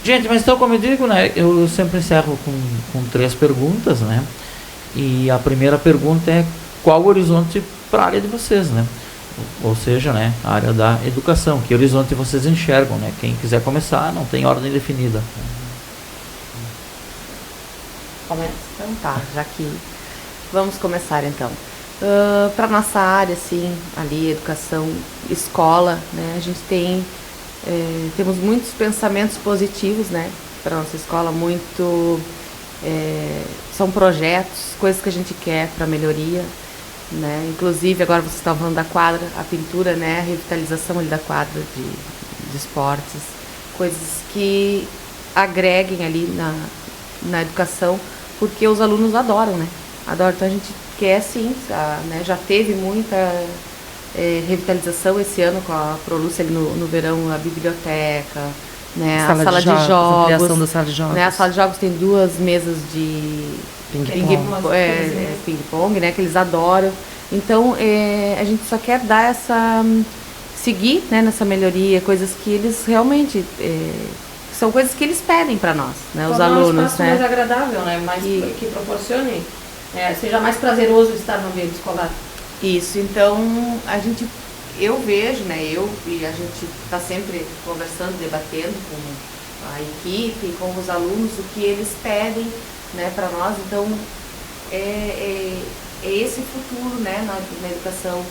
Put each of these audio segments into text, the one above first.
Gente, mas então, como eu digo, né, eu sempre encerro com 3 perguntas, né? E a primeira pergunta é: qual o horizonte para a área de vocês, né? Ou seja, né, a área da educação, que horizonte vocês enxergam, né? Quem quiser começar, não tem ordem definida. Começa? Então tá, já que vamos começar então. Para nossa área, assim, ali, educação, escola, né, a gente temos muitos pensamentos positivos, né, para nossa escola, são projetos, coisas que a gente quer para melhoria, né, inclusive agora vocês estavam falando da quadra, a pintura, né, a revitalização ali da quadra de esportes, coisas que agreguem ali na educação, porque os alunos adoram, né, adoram, então a gente quer sim, né, já teve muita revitalização esse ano com a Prolúcia ali no verão, a biblioteca, né, a sala de jogos, a ampliação da sala de jogos. Né, a sala de jogos tem 2 mesas de ping-pong, né, que eles adoram. Então, a gente só quer dar seguir, né, nessa melhoria, coisas que eles realmente são coisas que eles pedem para nós, né, os alunos, um espaço né, mais agradável, né, que proporcione, seja mais prazeroso estar no ambiente escolar. Isso, então eu vejo, né, e a gente está sempre conversando, debatendo com a equipe, com os alunos, o que eles pedem, né, para nós. Então, é esse futuro, né, na educação,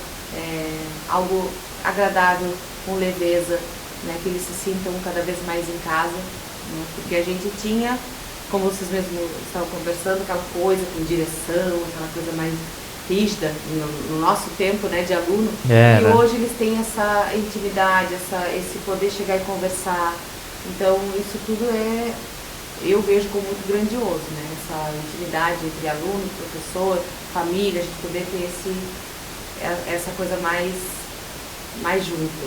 algo agradável, com leveza, né, que eles se sintam cada vez mais em casa, né, porque a gente tinha, como vocês mesmos estavam conversando, aquela coisa com direção, aquela coisa mais rígida no nosso tempo, né, de aluno, e hoje eles têm essa intimidade, esse poder chegar e conversar. Então isso tudo eu vejo como muito grandioso, né, essa intimidade entre aluno, professor, família, a gente poder ter essa coisa mais junto.